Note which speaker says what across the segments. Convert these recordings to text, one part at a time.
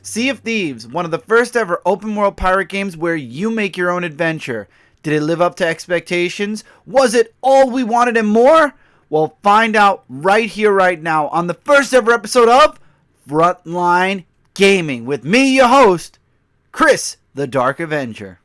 Speaker 1: Sea of Thieves, one of the first ever open world pirate games where you make your own adventure. Did it live up to expectations? Was it all we wanted and more? Well, find out right here, right now, on the first ever episode of Frontline Gaming with me, your host, Chris, the Dark Avenger.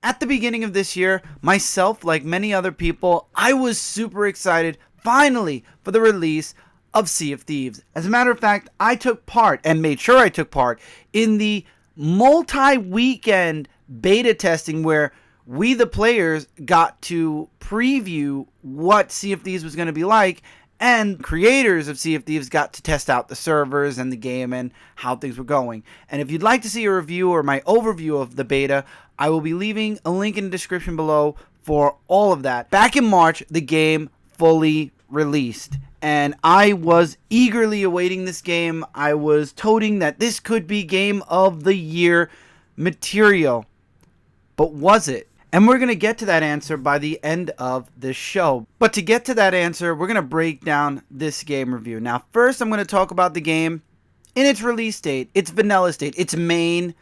Speaker 1: At the beginning of this year, myself, like many other people, I was super excited, finally, for the release of Sea of Thieves. As a matter of fact, I took part, and made sure I took part, in the multi-weekend beta testing where we, the players, got to preview what Sea of Thieves was going to be like, and creators of Sea of Thieves got to test out the servers and the game and how things were going. And if you'd like to see a review or my overview of the beta, I will be leaving a link in the description below for all of that. Back in March, the game fully released, and I was eagerly awaiting this game. I was toting that this could be Game of the Year material. But was it? And we're going to get to that answer by the end of this show. But to get to that answer, we're going to break down this game review. Now, first, I'm going to talk about the game in its release date, its vanilla state, its main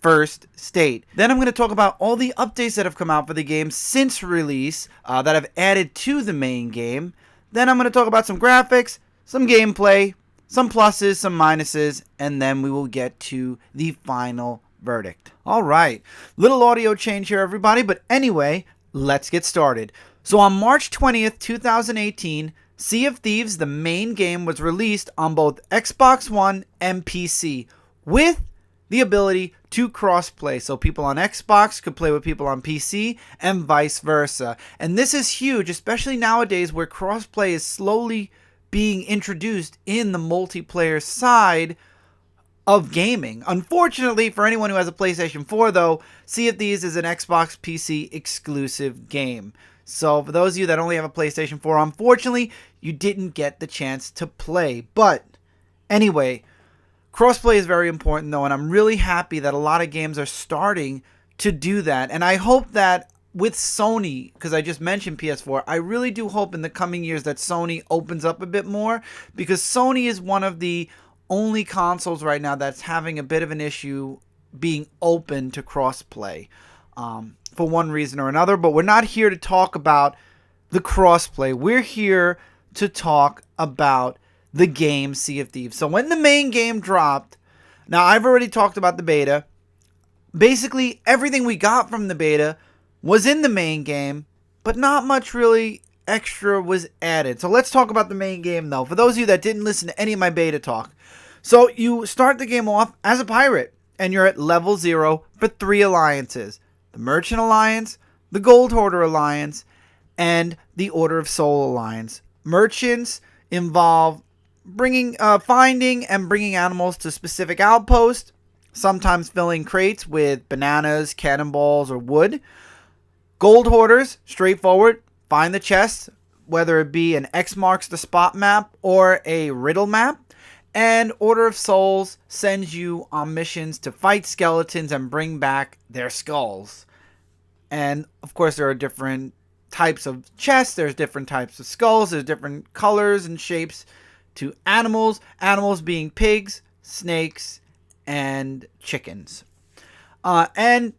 Speaker 1: first state. Then I'm going to talk about all the updates that have come out for the game since release that have added to the main game. Then I'm going to talk about some graphics, some gameplay, some pluses, some minuses, and then we will get to the final verdict. All right, little audio change here, everybody, but anyway, let's get started. So on March 20th, 2018, Sea of Thieves, the main game, was released on both Xbox One and PC with the ability to cross-play. So people on Xbox could play with people on PC and vice versa. And this is huge, especially nowadays where cross-play is slowly being introduced in the multiplayer side of gaming. Unfortunately, for anyone who has a PlayStation 4, though, Sea of Thieves is an Xbox PC exclusive game. So for those of you that only have a PlayStation 4, unfortunately, you didn't get the chance to play. But anyway, crossplay is very important, though, and I'm really happy that a lot of games are starting to do that. And I hope that with Sony, because I just mentioned PS4, I really do hope in the coming years that Sony opens up a bit more, because Sony is one of the only consoles right now that's having a bit of an issue being open to crossplay for one reason or another. But we're not here to talk about the crossplay. We're here to talk about the game Sea of Thieves. So when the main game dropped, now I've already talked about the beta. Basically, everything we got from the beta was in the main game, but not much really extra was added. So let's talk about the main game, though, for those of you that didn't listen to any of my beta talk. So you start the game off as a pirate, and you're at level 0 for 3 alliances: the Merchant Alliance, the Gold Hoarder Alliance, and the Order of Soul Alliance. Merchants involve finding and bringing animals to specific outposts, sometimes filling crates with bananas, cannonballs, or wood. Gold Hoarders, straightforward, find the chests, whether it be an X marks the spot map or a riddle map. And Order of Souls sends you on missions to fight skeletons and bring back their skulls. And of course there are different types of chests, there's different types of skulls, there's different colors and shapes to animals. Animals being pigs, snakes, and chickens. And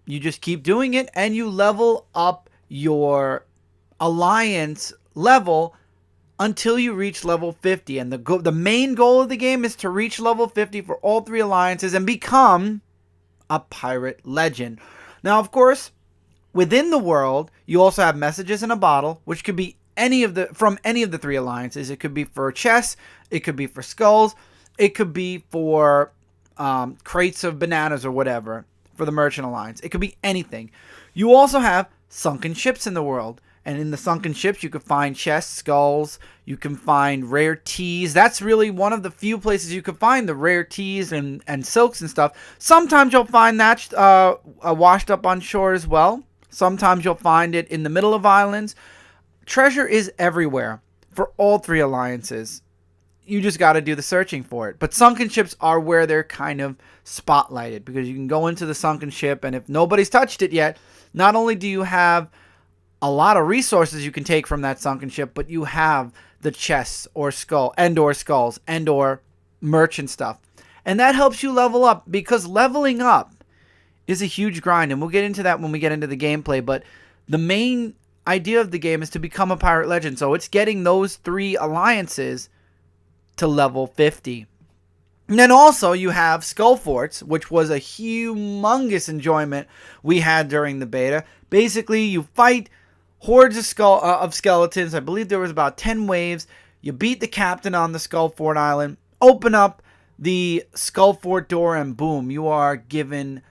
Speaker 1: you just keep doing it and you level up your alliance level until you reach level 50. And the main goal of the game is to reach level 50 for all 3 alliances and become a pirate legend. Now, of course, within the world, you also have messages in a bottle, which could be from any of the 3 alliances. It could be for chests, it could be for skulls, it could be for crates of bananas or whatever for the Merchant Alliance. It could be anything. You also have sunken ships in the world. And in the sunken ships, you can find chests, skulls, you can find rare teas. That's really one of the few places you can find the rare teas and silks and stuff. Sometimes you'll find that washed up on shore as well. Sometimes you'll find it in the middle of islands. Treasure is everywhere for all 3 alliances. You just got to do the searching for it. But sunken ships are where they're kind of spotlighted, because you can go into the sunken ship, and if nobody's touched it yet, not only do you have a lot of resources you can take from that sunken ship, but you have the chests or skulls and or merchant stuff. And that helps you level up, because leveling up is a huge grind. And we'll get into that when we get into the gameplay. But the main idea of the game is to become a pirate legend. So it's getting those 3 alliances to level 50. And then also you have Skull Forts, which was a humongous enjoyment we had during the beta. Basically, you fight hordes of skeletons. I believe there was about 10 waves. You beat the captain on the Skull Fort Island, open up the Skull Fort door, and boom, you are given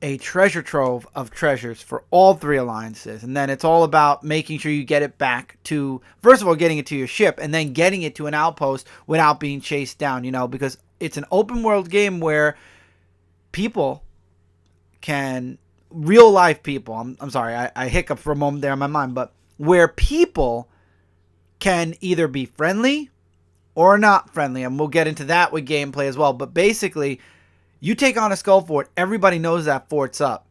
Speaker 1: a treasure trove of treasures for all 3 alliances. And then it's all about making sure you get it back to, first of all, getting it to your ship, and then getting it to an outpost without being chased down, because it's an open world game where people can, real life people, I'm sorry, I hiccuped for a moment there in my mind, but where people can either be friendly or not friendly, and we'll get into that with gameplay as well. But basically, you take on a Skull Fort, everybody knows that fort's up.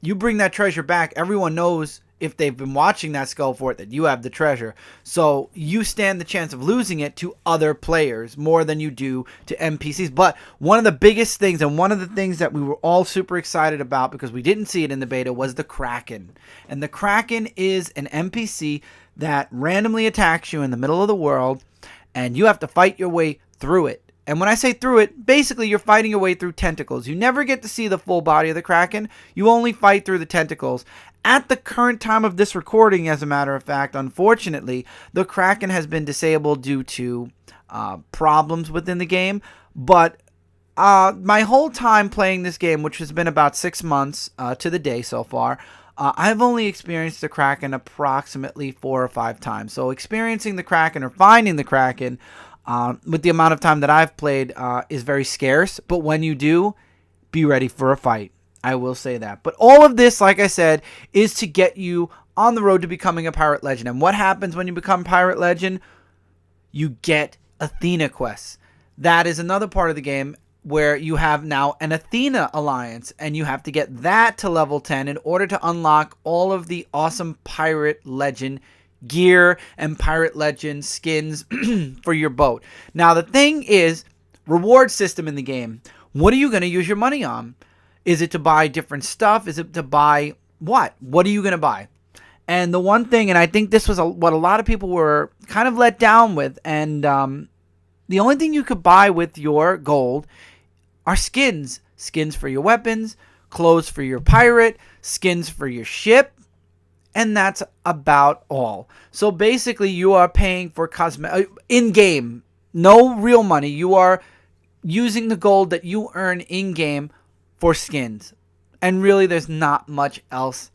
Speaker 1: You bring that treasure back, everyone knows, if they've been watching that Skull Fort, that you have the treasure. So you stand the chance of losing it to other players more than you do to NPCs. But one of the biggest things, and one of the things that we were all super excited about, because we didn't see it in the beta, was the Kraken. And the Kraken is an NPC that randomly attacks you in the middle of the world, and you have to fight your way through it. And when I say through it, basically you're fighting your way through tentacles. You never get to see the full body of the Kraken. You only fight through the tentacles. At the current time of this recording, as a matter of fact, unfortunately, the Kraken has been disabled due to problems within the game. But my whole time playing this game, which has been about 6 months to the day so far, I've only experienced the Kraken approximately 4 or 5 times. So experiencing the Kraken or finding the Kraken with the amount of time that I've played is very scarce. But when you do, be ready for a fight. I will say that. But all of this, like I said, is to get you on the road to becoming a pirate legend. And what happens when you become pirate legend? You get Athena quests. That is another part of the game where you have now an Athena alliance, and you have to get that to level 10 in order to unlock all of the awesome pirate legend gear and pirate legend skins for your boat. Now, the thing is, reward system in the game. What are you going to use your money on? Is it to buy different stuff? Is it to buy what? What are you going to buy? And the one thing, and I think this was what a lot of people were kind of let down with, and the only thing you could buy with your gold are skins. Skins for your weapons, clothes for your pirate, skins for your ship, and that's about all. So basically, you are paying for in-game, no real money. You are using the gold that you earn in-game for skins. And really, there's not much else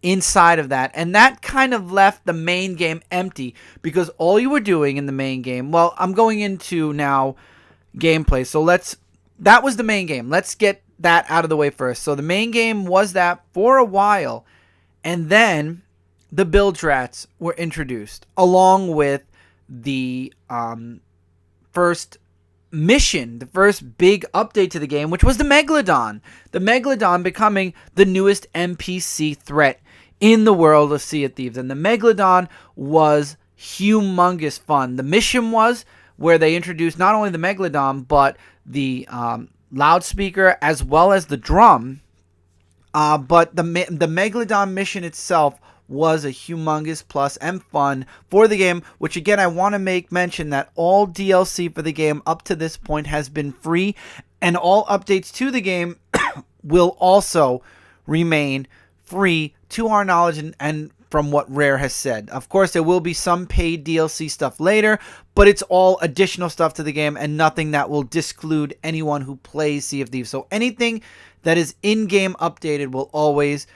Speaker 1: inside of that. And that kind of left the main game empty, because all you were doing in the main game, well, I'm going into now gameplay. So that was the main game. Let's get that out of the way first. So the main game was that for a while. And then the bilge rats were introduced along with the first mission, the first big update to the game, which was the Megalodon. The Megalodon becoming the newest NPC threat in the world of Sea of Thieves. And the Megalodon was humongous fun. The mission was where they introduced not only the Megalodon, but the loudspeaker as well as the drum. But the Megalodon mission itself was a humongous plus and fun for the game, which again, I want to make mention that all DLC for the game up to this point has been free, and all updates to the game will also remain free to our knowledge and from what Rare has said. Of course, there will be some paid DLC stuff later, but it's all additional stuff to the game and nothing that will disclude anyone who plays Sea of Thieves. So anything that is in-game updated will always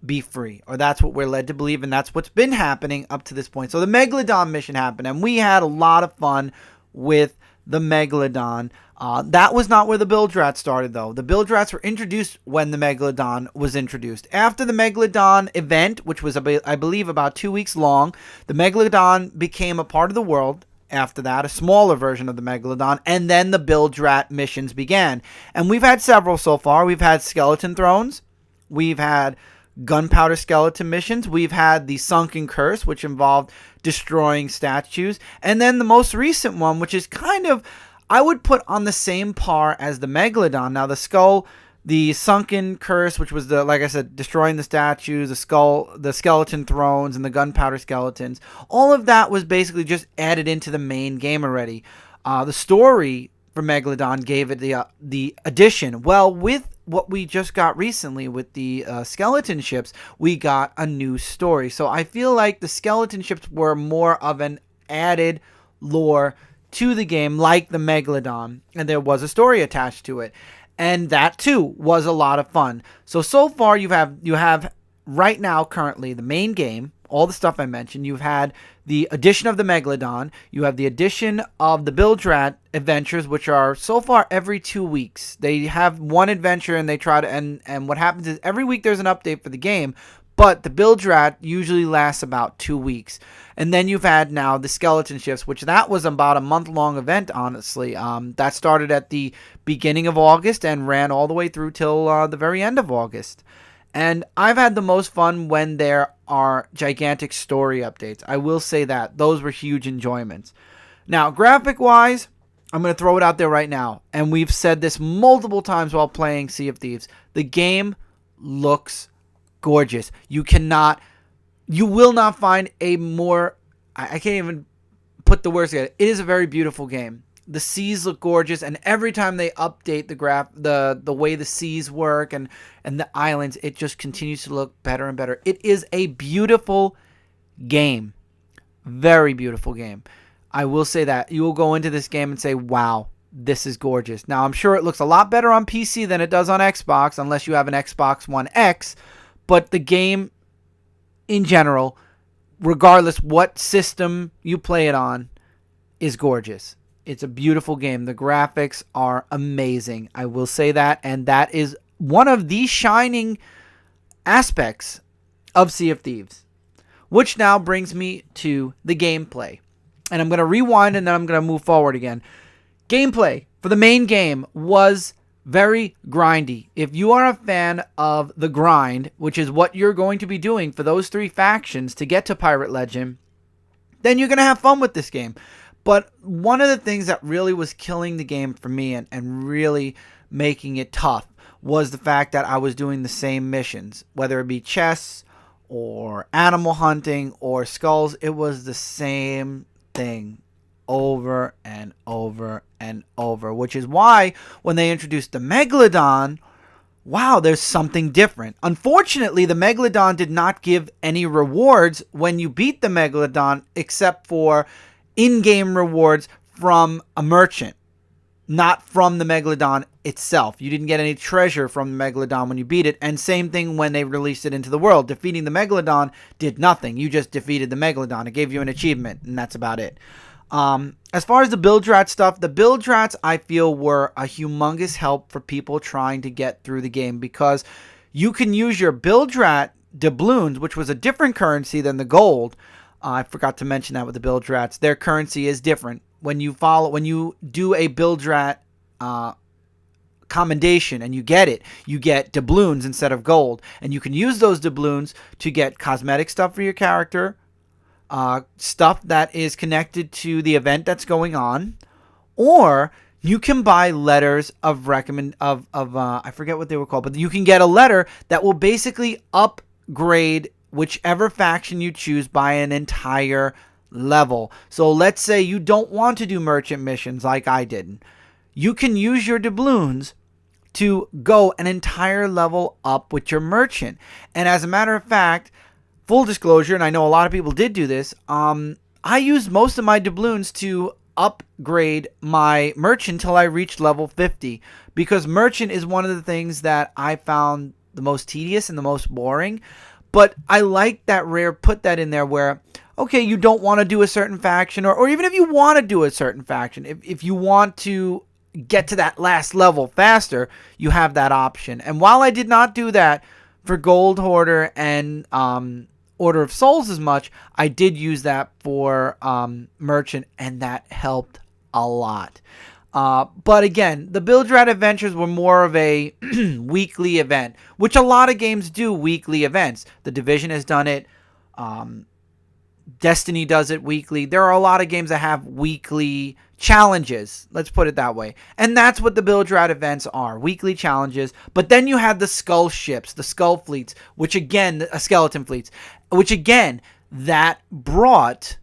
Speaker 1: be free, or that's what we're led to believe, and that's what's been happening up to this point. So the Megalodon mission happened, and we had a lot of fun with the Megalodon. That was not where the bilge rats started, though. The bilge rats were introduced when the Megalodon was introduced. After the Megalodon event, which was, I believe, about 2 weeks long, the Megalodon became a part of the world. After that, a smaller version of the Megalodon, and then the bilge rat missions began. And we've had several so far. We've had skeleton thrones. We've had gunpowder skeleton missions. We've had the Sunken Curse, which involved destroying statues. And then the most recent one, which is kind of, I would put on the same par as the Megalodon. Now, the Sunken Curse, which was like I said, destroying the statues, the skeleton thrones, and the gunpowder skeletons. All of that was basically just added into the main game already. The story for Megalodon gave it the addition. Well, with what we just got recently with the skeleton ships, we got a new story. So I feel like the skeleton ships were more of an added lore to the game, like the Megalodon, and there was a story attached to it. And that too was a lot of fun. So far you have right now currently the main game, all the stuff I mentioned. You've had the addition of the Megalodon. You have the addition of the Bildrat adventures, which are so far every 2 weeks. They have one adventure and they try to, and what happens is every week there's an update for the game, but the Bildrat usually lasts about 2 weeks. And then you've had now the skeleton shifts, which that was about a month-long event, honestly. That started at the beginning of August and ran all the way through till the very end of August. And I've had the most fun when there are gigantic story updates. I will say that. Those were huge enjoyments. Now, graphic-wise, I'm going to throw it out there right now. And we've said this multiple times while playing Sea of Thieves. The game looks gorgeous. You will not find a more, I can't even put the words together. It is a very beautiful game. The seas look gorgeous, and every time they update the way the seas work and the islands, it just continues to look better and better. It is a beautiful game. Very beautiful game. I will say that. You will go into this game and say, wow, this is gorgeous. Now, I'm sure it looks a lot better on PC than it does on Xbox, unless you have an Xbox One X, but the game in general, regardless what system you play it on, is gorgeous. It's a beautiful game. The graphics are amazing. I will say that. And that is one of the shining aspects of Sea of Thieves. Which now brings me to the gameplay. And I'm going to rewind and then I'm going to move forward again. Gameplay for the main game was very grindy. If you are a fan of the grind, which is what you're going to be doing for those 3 factions to get to Pirate Legend, then you're going to have fun with this game. But one of the things that really was killing the game for me and really making it tough was the fact that I was doing the same missions. Whether it be chests or animal hunting or skulls, it was the same thing over and over and over. Which is why when they introduced the Megalodon, wow, there's something different. Unfortunately, the Megalodon did not give any rewards when you beat the Megalodon except for in-game rewards from a merchant, not from the Megalodon itself. You didn't get any treasure from the Megalodon when you beat it, and same thing when they released it into the world. Defeating the Megalodon did nothing. You just defeated the Megalodon. It gave you an achievement, and that's about it. As far as the Bildrat stuff, the Bildrats I feel were a humongous help for people trying to get through the game, because you can use your Bildrat doubloons, which was a different currency than the gold. I forgot to mention that with the Bildrats. Their currency is different. When you do a Bildrat commendation and you get doubloons instead of gold. And you can use those doubloons to get cosmetic stuff for your character, stuff that is connected to the event that's going on, or you can buy letters of I forget what they were called, but you can get a letter that will basically upgrade whichever faction you choose by an entire level. So let's say you don't want to do merchant missions like I did. You can use your doubloons to go an entire level up with your merchant. And as a matter of fact, full disclosure, and I know a lot of people did do this, I used most of my doubloons to upgrade my merchant until I reached level 50, because merchant is one of the things that I found the most tedious and the most boring. But I like that Rare put that in there where, okay, you don't want to do a certain faction, or even if you want to do a certain faction, if you want to get to that last level faster, you have that option. And while I did not do that for Gold Hoarder and Order of Souls as much, I did use that for Merchant, and that helped a lot. But again, the Build Rat Adventures were more of a weekly event, which a lot of games do weekly events. The Division has done it. Destiny does it weekly. There are a lot of games that have weekly challenges. Let's put it that way. And that's what the Build Rat events are, weekly challenges. But then you had the Skull Ships, the Skull Fleets, which again, Skeleton Fleets, which again, that brought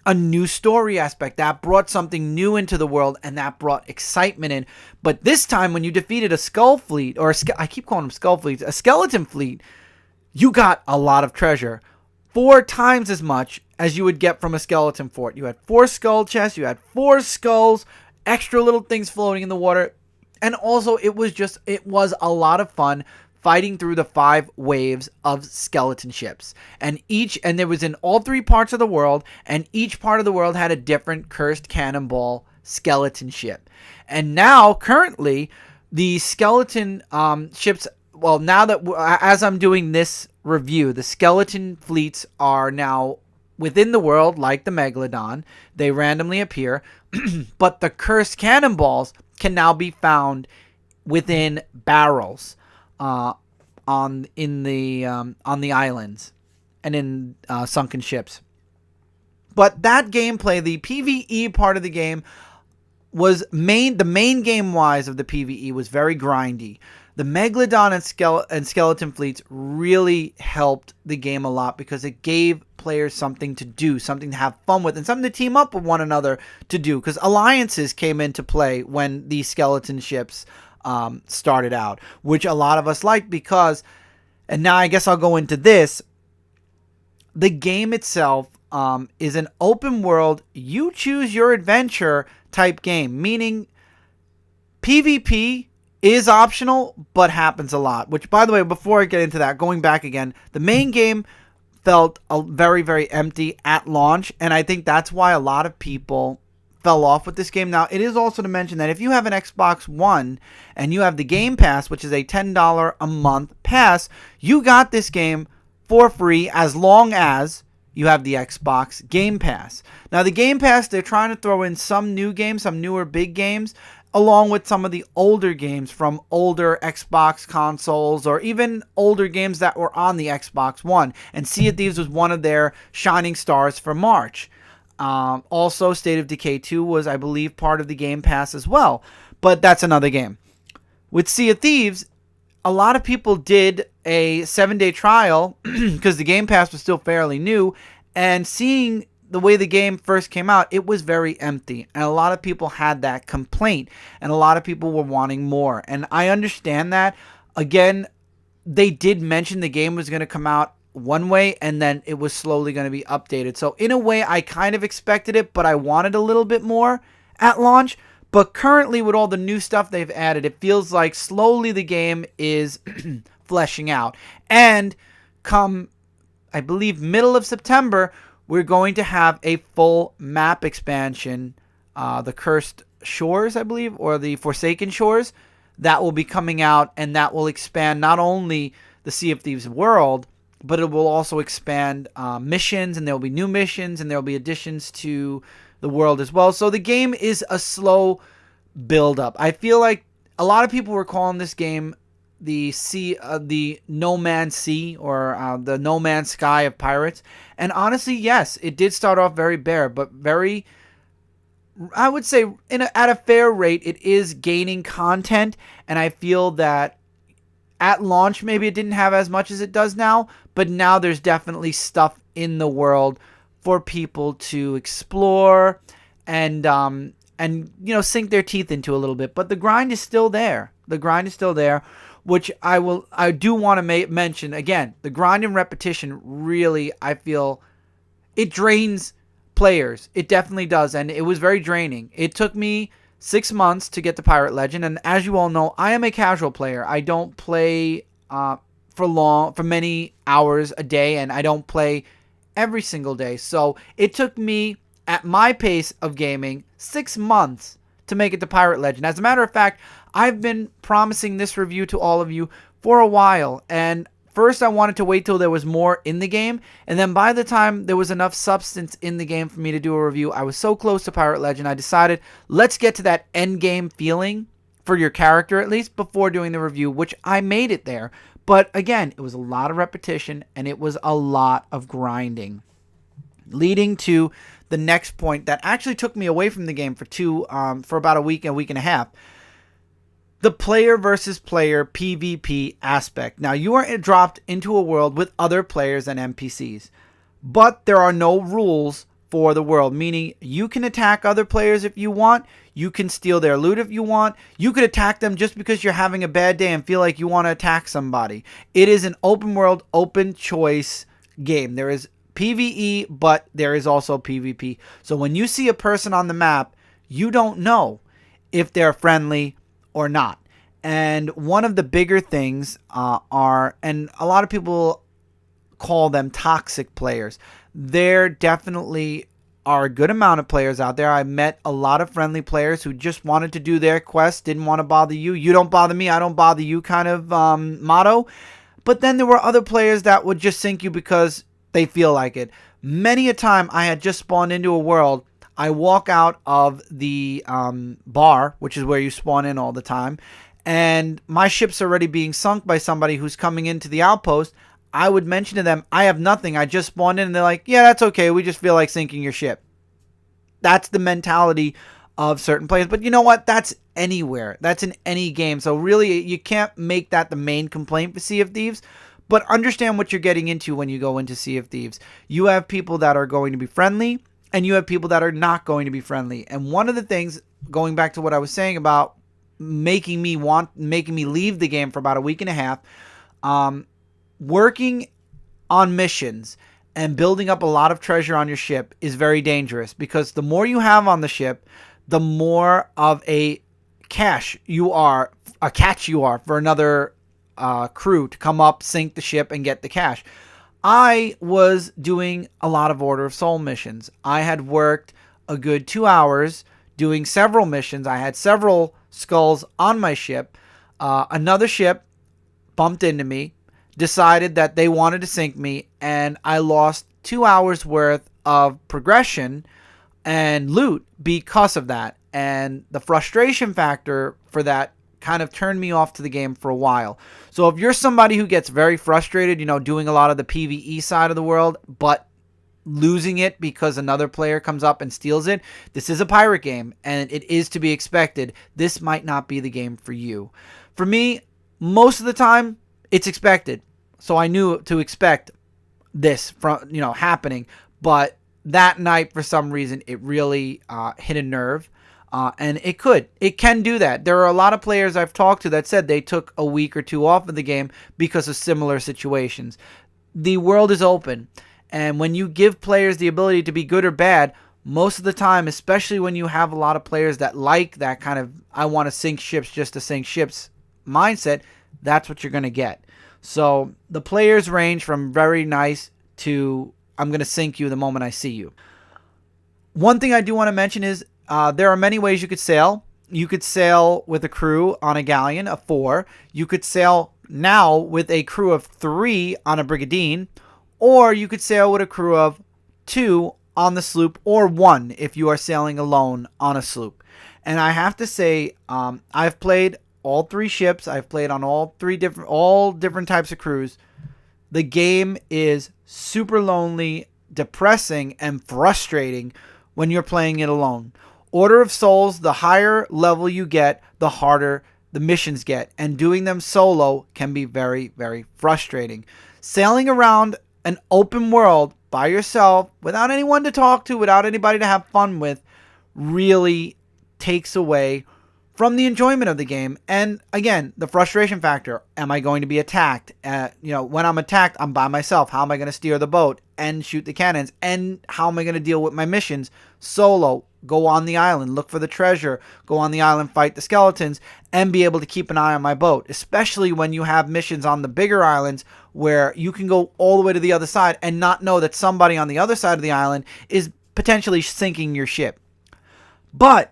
Speaker 1: a new story aspect. That brought something new into the world, and that brought excitement in. But this time, when you defeated a Skull Fleet, or I keep calling them Skull Fleets, a Skeleton Fleet, you got a lot of treasure. 4 times as much as you would get from a skeleton fort. You had 4 skull chests, you had 4 skulls, extra little things floating in the water, and also it was a lot of fun fighting through the 5 waves of skeleton ships. And there was in all 3 parts of the world, and each part of the world had a different cursed cannonball skeleton ship. And now, currently, the skeleton ships, well, now that, as I'm doing this review, the skeleton fleets are now within the world, like the Megalodon. They randomly appear, but the cursed cannonballs can now be found within barrels on the islands and in sunken ships. But that gameplay, the PvE part of the game, the main game wise of the PvE was very grindy. The Megalodon and Skeleton Fleets really helped the game a lot because it gave players something to do, something to have fun with, and something to team up with one another to do. Because alliances came into play when these skeleton ships started out, which a lot of us liked because, and now I guess I'll go into this, the game itself is an open world, you choose your adventure type game, meaning PvP is optional, but happens a lot. Which, by the way, before I get into that, going back again, the main game felt very, very empty at launch, and I think that's why a lot of people fell off with this game. Now, it is also to mention that if you have an Xbox One and you have the Game Pass, which is a $10 a month pass, you got this game for free as long as you have the Xbox Game Pass. Now, the Game Pass, they're trying to throw in some new games, some newer big games, along with some of the older games from older Xbox consoles or even older games that were on the Xbox One. And Sea of Thieves was one of their shining stars for March. Also, State of Decay 2 was, I believe, part of the Game Pass as well. But that's another game. With Sea of Thieves, a lot of people did a 7-day trial because the Game Pass was still fairly new. And seeing the way the game first came out, it was very empty. And a lot of people had that complaint. And a lot of people were wanting more. And I understand that. Again, they did mention the game was going to come out one way and then it was slowly going to be updated. So in a way, I kind of expected it, but I wanted a little bit more at launch. But currently, with all the new stuff they've added, it feels like slowly the game is fleshing out. And come, I believe, middle of September, we're going to have a full map expansion, the Cursed Shores, I believe, or the Forsaken Shores, that will be coming out, and that will expand not only the Sea of Thieves world, but it will also expand missions, and there will be new missions, and there will be additions to the world as well. So the game is a slow build-up. I feel like a lot of people were calling this game the No Man's Sea or the No Man's Sky of pirates. And honestly, yes, it did start off very bare, but very, I would say, at a fair rate, it is gaining content. And I feel that at launch, maybe it didn't have as much as it does now, but now there's definitely stuff in the world for people to explore and sink their teeth into a little bit. But the grind is still there. The grind is still there, which I do want to mention again. The grind and repetition really, I feel, it drains players. It definitely does, and it was very draining. It took me 6 months to get to Pirate Legend, and as you all know, I am a casual player. I don't play for many hours a day, and I don't play every single day. So it took me, at my pace of gaming, 6 months to make it to Pirate Legend. As a matter of fact, I've been promising this review to all of you for a while, and first I wanted to wait till there was more in the game, and then by the time there was enough substance in the game for me to do a review, I was so close to Pirate Legend, I decided, let's get to that end game feeling for your character at least before doing the review, which I made it there. But again, it was a lot of repetition, and it was a lot of grinding, leading to the next point that actually took me away from the game for about a week and a half. The player versus player PvP aspect. Now, you are dropped into a world with other players and NPCs, but there are no rules for the world, meaning you can attack other players if you want, you can steal their loot if you want, you could attack them just because you're having a bad day and feel like you want to attack somebody. It is an open world, open choice game. There is PvE, but there is also PvP. So when you see a person on the map, you don't know if they're friendly or not. And one of the bigger things are, and a lot of people call them toxic players. There definitely are a good amount of players out there. I met a lot of friendly players who just wanted to do their quest, didn't want to bother you. You don't bother me, I don't bother you kind of motto. But then there were other players that would just sink you because they feel like it. Many a time I had just spawned into a world. I walk out of the bar, which is where you spawn in all the time, and my ship's already being sunk by somebody who's coming into the outpost. I would mention to them, I have nothing, I just spawned in, and they're like, yeah, that's okay, we just feel like sinking your ship. That's the mentality of certain players. But you know what? That's anywhere. That's in any game. So really, you can't make that the main complaint for Sea of Thieves. But understand what you're getting into when you go into Sea of Thieves. You have people that are going to be friendly, and you have people that are not going to be friendly. And one of the things, going back to what I was saying about making me leave the game for about a week and a half, working on missions and building up a lot of treasure on your ship is very dangerous, because the more you have on the ship, the more of a catch you are for another crew to come up, sink the ship, and get the cash. I was doing a lot of Order of Soul missions. I had worked a good 2 hours doing several missions. I had several skulls on my ship. Another ship bumped into me, decided that they wanted to sink me, and I lost 2 hours worth of progression and loot because of that. And the frustration factor for that kind of turned me off to the game for a while. So if you're somebody who gets very frustrated, doing a lot of the PvE side of the world, but losing it because another player comes up and steals it, this is a pirate game, and it is to be expected. This might not be the game for you. For me, most of the time, it's expected. So I knew to expect this from happening. But that night, for some reason, it really hit a nerve. And it can do that. There are a lot of players I've talked to that said they took a week or two off of the game because of similar situations. The world is open, and when you give players the ability to be good or bad, most of the time, especially when you have a lot of players that like that kind of I want to sink ships just to sink ships mindset, that's what you're going to get. So the players range from very nice to I'm going to sink you the moment I see you. One thing I do want to mention is there are many ways you could sail. You could sail with a crew on a galleon of 4. You could sail now with a crew of 3 on a brigantine. Or you could sail with a crew of 2 on the sloop, or 1 if you are sailing alone on a sloop. And I have to say, I've played all 3 ships. I've played on all different types of crews. The game is super lonely, depressing, and frustrating when you're playing it alone. Order of Souls, the higher level you get, the harder the missions get, and doing them solo can be very, very frustrating. Sailing around an open world by yourself, without anyone to talk to, without anybody to have fun with, really takes away from the enjoyment of the game. And again, the frustration factor. Am I going to be attacked? When I'm attacked, I'm by myself. How am I going to steer the boat and shoot the cannons? And how am I going to deal with my missions? Solo. Go on the island, look for the treasure, go on the island, fight the skeletons, and be able to keep an eye on my boat. Especially when you have missions on the bigger islands where you can go all the way to the other side and not know that somebody on the other side of the island is potentially sinking your ship. But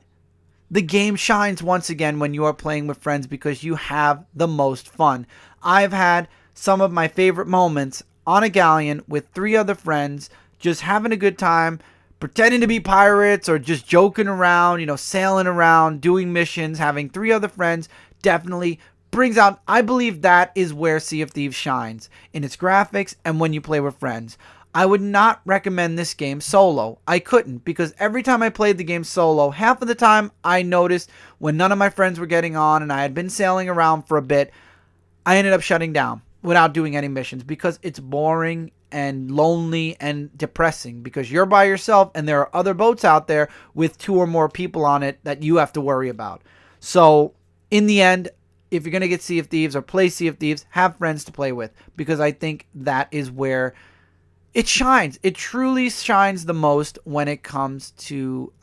Speaker 1: the game shines once again when you are playing with friends because you have the most fun. I've had some of my favorite moments on a galleon with 3 other friends, just having a good time, pretending to be pirates or just joking around, sailing around, doing missions, having 3 other friends definitely brings out, I believe that is where Sea of Thieves shines, in its graphics and when you play with friends. I would not recommend this game solo. I couldn't, because every time I played the game solo, half of the time I noticed when none of my friends were getting on and I had been sailing around for a bit, I ended up shutting down without doing any missions because it's boring and lonely and depressing because you're by yourself and there are other boats out there with 2 or more people on it that you have to worry about. So in the end, if you're going to get Sea of Thieves or play Sea of Thieves, have friends to play with, because I think that is where it shines. It truly shines the most when it comes to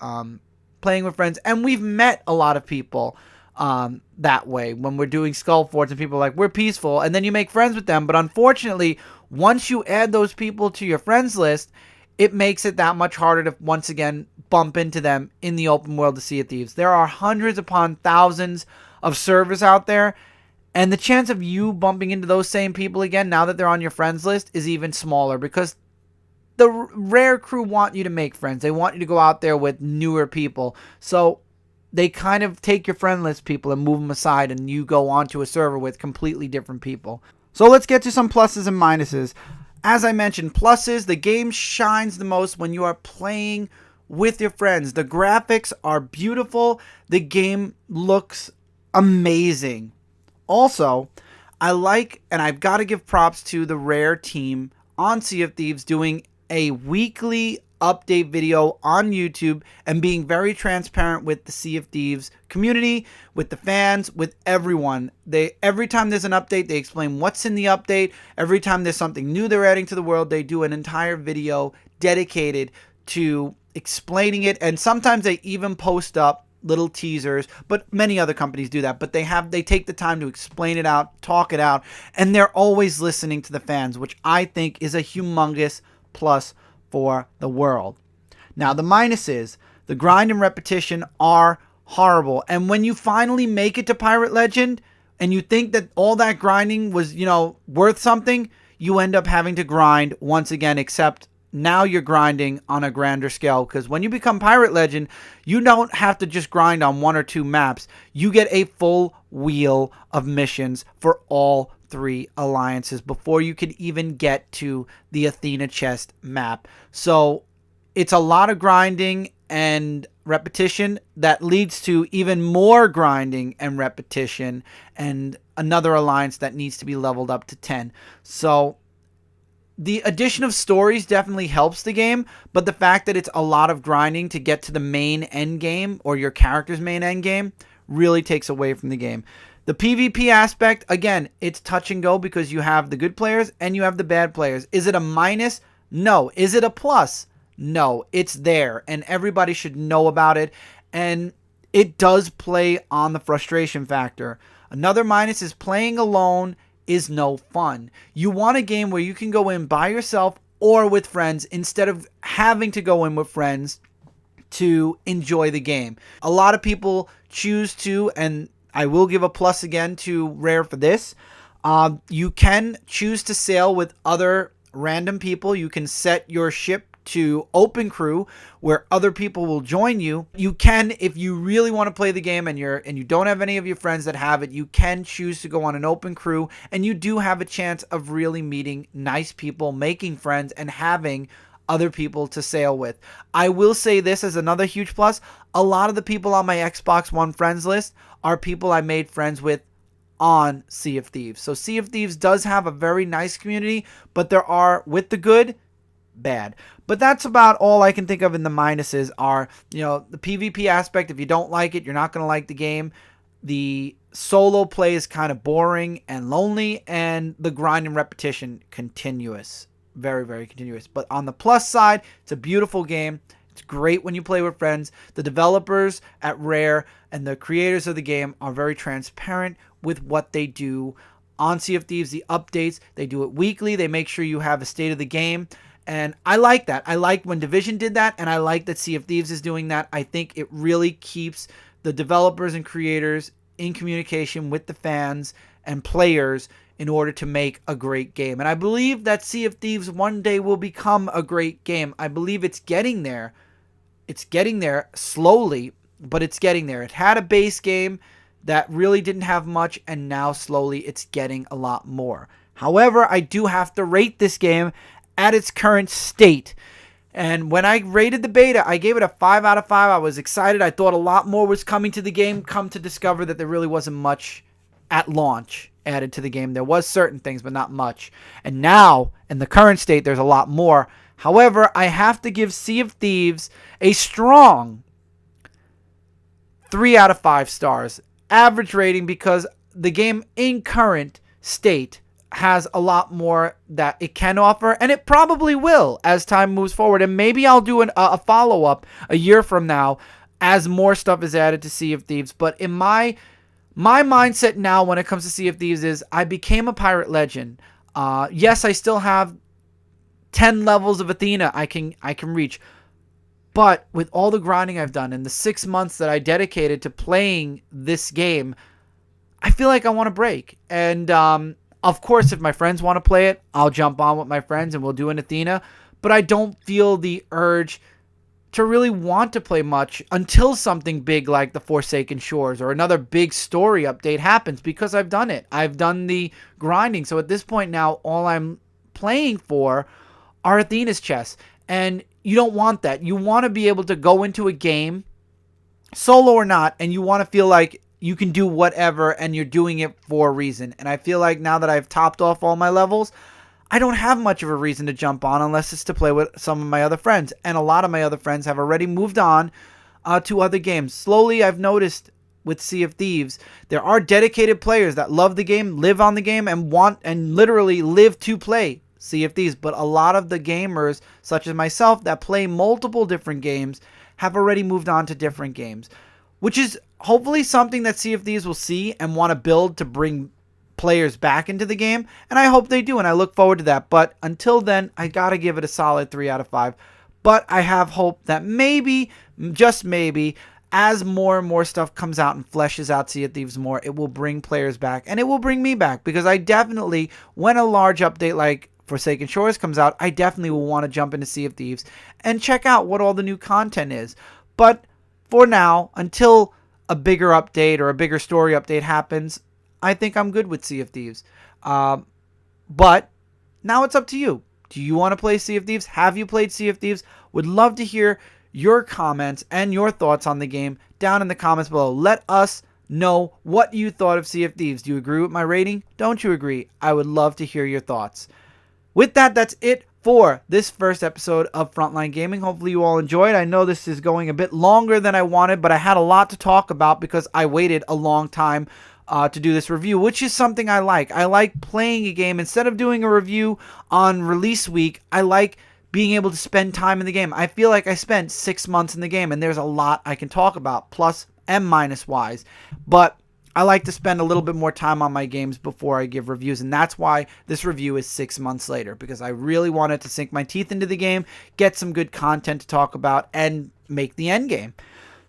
Speaker 1: playing with friends. And we've met a lot of people that way when we're doing Skull Forts and people are like, we're peaceful. And then you make friends with them. But unfortunately, once you add those people to your friends list, it makes it that much harder to once again bump into them in the open world of Sea of Thieves. There are hundreds upon thousands of servers out there. And the chance of you bumping into those same people again now that they're on your friends list is even smaller, because the Rare crew want you to make friends. They want you to go out there with newer people. So they kind of take your friend list people and move them aside, and you go onto a server with completely different people. So let's get to some pluses and minuses. As I mentioned, pluses, the game shines the most when you are playing with your friends. The graphics are beautiful. The game looks amazing. Also, I like, and I've got to give props to the Rare team on Sea of Thieves doing a weekly update video on YouTube and being very transparent with the Sea of Thieves community, with the fans, with everyone. Every time there's an update, they explain what's in the update. Every time there's something new they're adding to the world, they do an entire video dedicated to explaining it. And sometimes they even post up little teasers, but many other companies do that. But they take the time to explain it out, talk it out, and they're always listening to the fans, which I think is a humongous plus for the world. Now, the minuses, the grind and repetition are horrible. And when you finally make it to Pirate Legend and you think that all that grinding was, worth something, you end up having to grind once again, except now you're grinding on a grander scale, because when you become Pirate Legend, you don't have to just grind on 1 or 2 maps. You get a full wheel of missions for all 3 alliances before you can even get to the Athena chest map. So it's a lot of grinding and repetition that leads to even more grinding and repetition and another alliance that needs to be leveled up to 10. So the addition of stories definitely helps the game, but the fact that it's a lot of grinding to get to the main end game or your character's main end game really takes away from the game. The PvP aspect, again, it's touch and go because you have the good players and you have the bad players. Is it a minus? No. Is it a plus? No. It's there, and everybody should know about it, and it does play on the frustration factor. Another minus is playing alone is no fun. You want a game where you can go in by yourself or with friends instead of having to go in with friends to enjoy the game. A lot of people choose to, and I will give a plus again to Rare for this, you can choose to sail with other random people. You can set your ship to open crew where other people will join you. You can, if you really want to play the game and you don't have any of your friends that have it, you can choose to go on an open crew, and you do have a chance of really meeting nice people, making friends, and having other people to sail with. I will say this as another huge plus. A lot of the people on my Xbox One friends list are people I made friends with on Sea of Thieves. So Sea of Thieves does have a very nice community, but there are, with the good, bad. But that's about all I can think of in the minuses are, the PvP aspect. If you don't like it, you're not going to like the game. The solo play is kind of boring and lonely, and the grind and repetition continuous. Very, very continuous. But on the plus side, it's a beautiful game. It's great when you play with friends. The developers at Rare and the creators of the game are very transparent with what they do on Sea of Thieves. The updates, they do it weekly. They make sure you have a state of the game. And I like that. I like when Division did that, and I like that Sea of Thieves is doing that. I think it really keeps the developers and creators in communication with the fans and players in order to make a great game. And I believe that Sea of Thieves one day will become a great game. I believe it's getting there. It's getting there slowly, but it's getting there. It had a base game that really didn't have much, and now slowly it's getting a lot more. However, I do have to rate this game at its current state. And when I rated the beta, I gave it a 5 out of 5. I was excited. I thought a lot more was coming to the game. Come to discover that there really wasn't much at launch added to the game. There was certain things, but not much. And now, in the current state, there's a lot more. However, I have to give Sea of Thieves a strong 3 out of 5 stars. Average rating, because the game in current state has a lot more that it can offer, and it probably will as time moves forward. And maybe I'll do a follow-up a year from now as more stuff is added to Sea of Thieves. But in my mindset now when it comes to Sea of Thieves is I became a pirate legend. Yes, I still have 10 levels of Athena I can reach. But with all the grinding I've done and the 6 months that I dedicated to playing this game, I feel like I want to break. And of course, if my friends want to play it, I'll jump on with my friends and we'll do an Athena. But I don't feel the urge to really want to play much until something big like the Forsaken Shores or another big story update happens, because I've done it. I've done the grinding. So at this point now, all I'm playing for are Athena's chests. And you don't want that. You want to be able to go into a game, solo or not, and you want to feel like you can do whatever and you're doing it for a reason. And I feel like now that I've topped off all my levels, I don't have much of a reason to jump on unless it's to play with some of my other friends. And a lot of my other friends have already moved on to other games. Slowly, I've noticed with Sea of Thieves, there are dedicated players that love the game, live on the game, and want and literally live to play Sea of Thieves. But a lot of the gamers, such as myself, that play multiple different games have already moved on to different games, which is hopefully something that Sea of Thieves will see and want to build to bring players back into the game. And I hope they do, and I look forward to that. But until then, I gotta give it a solid 3 out of 5. But I have hope that maybe, just maybe, as more and more stuff comes out and fleshes out Sea of Thieves more, it will bring players back, and it will bring me back, because I definitely, when a large update like Forsaken Shores comes out, I definitely will want to jump into Sea of Thieves and check out what all the new content is. But for now, until a bigger update or a bigger story update happens, I think I'm good with Sea of Thieves. But now it's up to you. Do you want to play Sea of Thieves? Have you played Sea of Thieves? Would love to hear your comments and your thoughts on the game down in the comments below. Let us know what you thought of Sea of Thieves. Do you agree with my rating? Don't you agree? I would love to hear your thoughts. With that, that's it for this first episode of Frontline Gaming. Hopefully you all enjoyed. I know this is going a bit longer than I wanted, but I had a lot to talk about because I waited a long time to do this review, which is something I like. I like playing a game. Instead of doing a review on release week, I like being able to spend time in the game. I feel like I spent 6 months in the game, and there's a lot I can talk about, plus and minus wise. But I like to spend a little bit more time on my games before I give reviews, and that's why this review is 6 months later, because I really wanted to sink my teeth into the game, get some good content to talk about, and make the end game.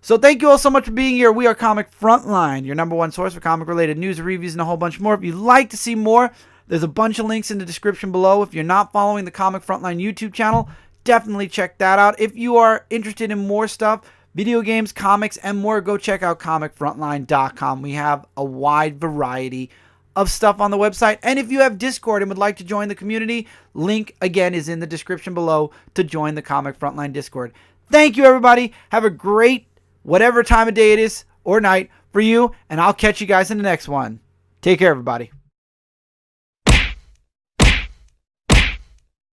Speaker 1: So thank you all so much for being here. We are Comic Frontline, your #1 source for comic-related news, reviews, and a whole bunch more. If you'd like to see more, there's a bunch of links in the description below. If you're not following the Comic Frontline YouTube channel, definitely check that out. If you are interested in more stuff, video games, comics, and more, go check out comicfrontline.com. We have a wide variety of stuff on the website. And if you have Discord and would like to join the community, link again is in the description below to join the Comic Frontline Discord. Thank you, everybody. Have a great whatever time of day it is or night for you, and I'll catch you guys in the next one. Take care, everybody.